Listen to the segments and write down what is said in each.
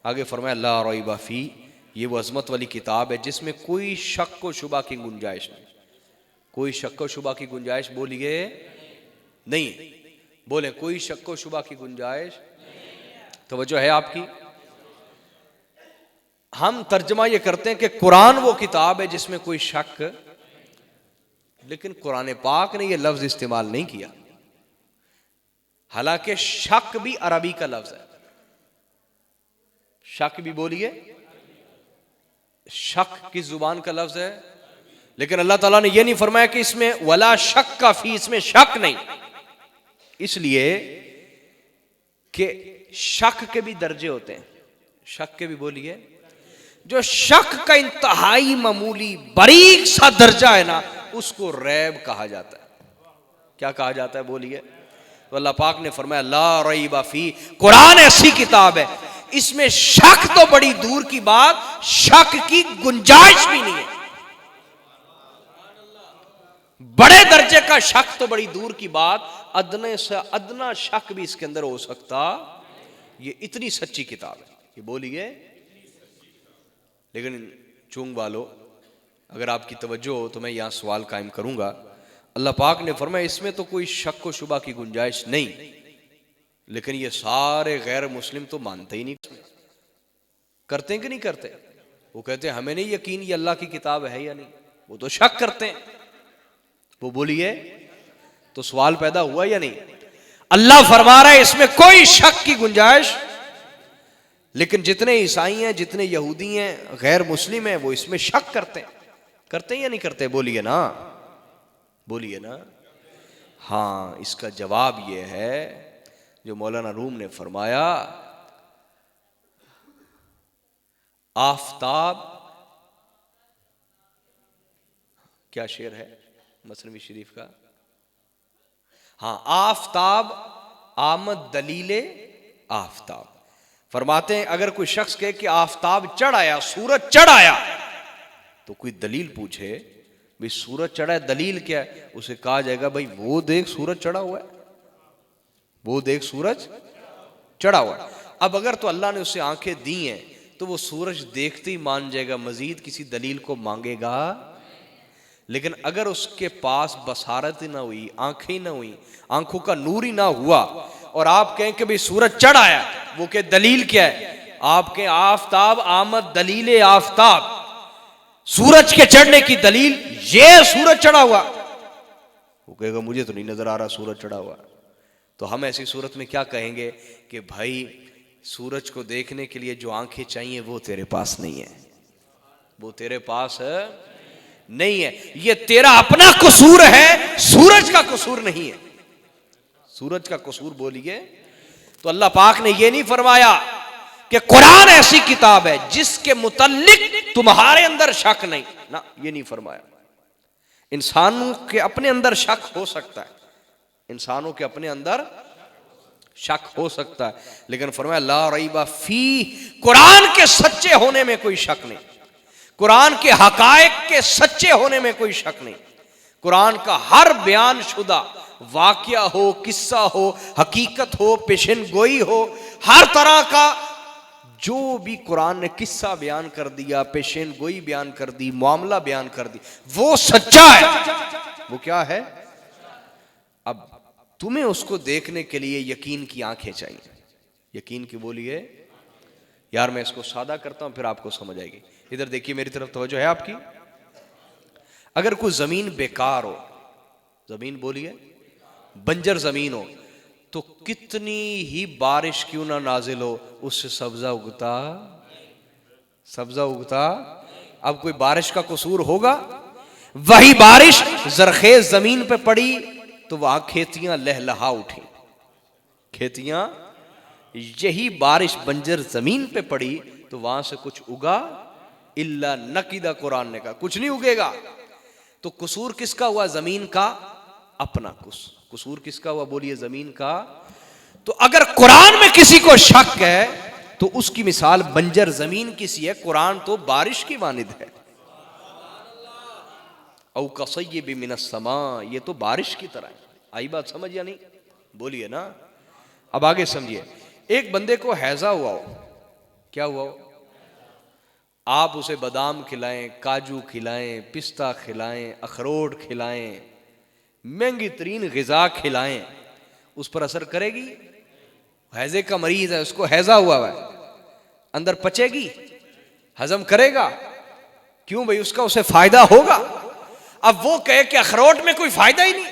आगे फरमाया ला रैब फी, ये वो अजमत वाली किताब है जिसमें कोई शक व शुबा की गुंजाइश नहीं। कोई शक व शुबा की गुंजाइश बोलिए नहीं है। बोले कोई शक व शुबा की गुंजाइश। तवज्जो है आपकी। हम तर्जमा ये करते हैं कि कुरान वो किताब है जिसमें कोई शक, लेकिन कुरान पाक ने ये लफ्ज इस्तेमाल नहीं किया। हालांकि शक भी अरबी का लफ्ज है। शक भी बोलिए, शक किस जुबान का लफ्ज है, लेकिन अल्लाह ताला ने यह नहीं फरमाया कि इसमें वला शक का फी, इसमें शक नहीं। इसलिए कि शक के भी दर्जे होते हैं। शक के भी बोलिए, जो शक का इंतहाई मामूली बारीक सा दर्जा है ना, उसको रैब कहा जाता है। क्या कहा जाता है बोलिए? तो अल्लाह पाक ने फरमाया ला रैब फी, कुरान ऐसी किताब है इसमें शक तो बड़ी दूर की बात, शक की गुंजाइश भी नहीं है। बड़े दर्जे का शक तो बड़ी दूर की बात, अदने से अदना शक भी इसके अंदर हो सकता। ये इतनी सच्ची किताब है, ये बोलिए। लेकिन चूंग वालों, अगर आपकी तवज्जो हो तो मैं यहां सवाल कायम करूंगा। अल्लाह पाक ने फरमाया इसमें तो कोई शक व शुबा की गुंजाइश नहीं, लेकिन ये सारे गैर मुस्लिम तो मानते ही नहीं। करते हैं कि नहीं करते? वो कहते हैं हमें नहीं यकीन ये अल्लाह की किताब है या नहीं, वो तो शक करते हैं। वो बोलिए, तो सवाल पैदा हुआ या नहीं? अल्लाह फरमा रहा है इसमें कोई शक की गुंजाइश, लेकिन जितने ईसाई हैं, जितने यहूदी हैं, गैर मुस्लिम हैं, वो इसमें शक करते हैं। करते हैं या नहीं करते? बोलिए ना, बोलिए ना। हाँ, इसका जवाब यह है जो मौलाना रूम ने फरमाया, आफताब, क्या शेर है मसनवी शरीफ का? हाँ, आफताब आमद दलीले आफताब। फरमाते हैं अगर कोई शख्स कहे कि आफताब चढ़ आया, सूरज चढ़ आया, तो कोई दलील पूछे भाई सूरज चढ़ा है, दलील क्या है? उसे कहा जाएगा भाई वो देख सूरज चढ़ा हुआ है, वो देख सूरज चढ़ा हुआ है। अब अगर तो अल्लाह ने उसे आंखें दी हैं तो वो सूरज देखते ही मान जाएगा, मजीद किसी दलील को मांगेगा। लेकिन अगर उसके पास बसारत ही ना हुई, आंखें ही ना हुई, आंखों का नूर ही ना हुआ, और आप कहें कि भाई सूरज चढ़ आया, वो के दलील क्या है? आप कहें आफताब आमद दलील आफताब, सूरज के चढ़ने की दलील ये सूरज चढ़ा हुआ। वो कहेगा मुझे तो नहीं नजर आ रहा सूरज चढ़ा हुआ। तो हम ऐसी सूरत में क्या कहेंगे कि भाई सूरज को देखने के लिए जो आंखें चाहिए वो तेरे पास नहीं है, वो तेरे पास नहीं है। ये तेरा अपना कसूर है, सूरज का कसूर नहीं है। सूरज का कसूर बोलिए। तो अल्लाह पाक ने यह नहीं फरमाया कि कुरान ऐसी किताब है जिसके मुतल्लिक तुम्हारे अंदर शक नहीं ना, ये नहीं फरमाया। इंसानों के अपने अंदर शक हो सकता है, इंसानों के अपने अंदर शक हो सकता है, लेकिन फरमाया ला रैब फी, कुरान के सच्चे होने में कोई शक नहीं, कुरान के हकायक के सच्चे होने में कोई शक नहीं। कुरान का हर बयान शुदा वाकया हो, किस्सा हो, हकीकत हो, पेशन गोई हो, हर तरह का जो भी कुरान ने किस्सा बयान कर दिया, पेशन गोई बयान कर दी, मामला बयान कर दी, वो सच्चा है। वो क्या है? अब तुम्हें उसको देखने के लिए यकीन की आंखें चाहिए। यकीन की बोलिए यार, मैं इसको सादा करता हूं फिर आपको समझ आएगी। इधर देखिए, मेरी तरफ तवज्जो है आपकी। अगर कोई जमीन बेकार हो, जमीन बोलिए बंजर जमीन हो, तो कितनी ही बारिश क्यों ना नाजिल हो, उससे सब्जा उगता, सब्जा उगता। अब कोई बारिश का कसूर होगा? वही बारिश जरखेज जमीन पे पड़ी तो वहां खेतियां लहलहा उठी, खेतियां। यही बारिश बंजर जमीन पे पड़ी तो वहां से कुछ उगा? इल्ला नकीदा, कुरान ने कहा कुछ नहीं उगेगा। तो कसूर किसका हुआ? जमीन का अपना। कसूर किसका हुआ? बोलिए जमीन का। तो अगर कुरान में किसी को शक है तो उसकी मिसाल बंजर जमीन की सी है, कुरान तो बारिश की मानिद है। औ कसय्यिबिन मिनस समा, ये तो बारिश की तरह है। आई बात समझ या नहीं? बोलिए ना। अब आगे समझिए, एक बंदे को हैजा हुआ हो, क्या हुआ? आप उसे बादाम खिलाएं, काजू खिलाएं, पिस्ता खिलाएं, अखरोट खिलाएं, महंगी तरीन ग़िज़ा खिलाएं, उस पर असर करेगी? हैजे का मरीज है, उसको हैजा हुआ है, अंदर पचेगी, हजम करेगा? क्यों भाई? उसका उसे फायदा होगा। अब वो कहे कि अखरोट में कोई फायदा ही नहीं,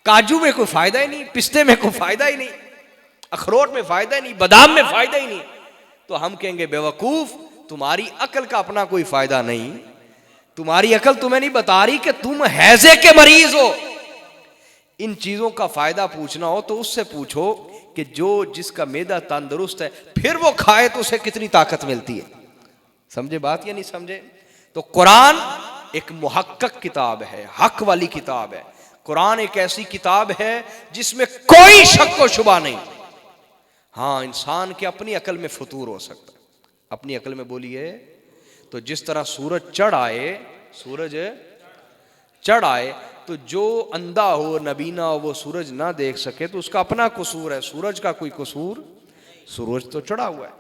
काजू में कोई फायदा ही नहीं, पिस्ते में कोई फायदा ही नहीं, अखरोट में फायदा ही नहीं, बादाम में फायदा ही नहीं, तो हम कहेंगे बेवकूफ, तुम्हारी अकल का अपना कोई फायदा नहीं, तुम्हारी अकल तुम्हें नहीं बता रही कि तुम हैजे के मरीज हो। इन चीजों का फायदा पूछना हो तो उससे पूछो कि जो जिसका मैदा तंदुरुस्त है, फिर वो खाए तो उसे कितनी ताकत मिलती है। समझे बात या नहीं समझे? तो कुरान एक मुहक्कक किताब है, हक वाली किताब है। कुरान एक ऐसी किताब है जिसमें कोई शक व शुबा नहीं। हाँ, इंसान के अपनी अकल में फतूर हो सकता है, अपनी अकल में बोलिए। तो जिस तरह सूरज चढ़ आए तो जो अंधा हो, नबीना हो, वो सूरज ना देख सके तो उसका अपना कसूर है, सूरज का कोई कसूर? सूरज तो चढ़ा हुआ है।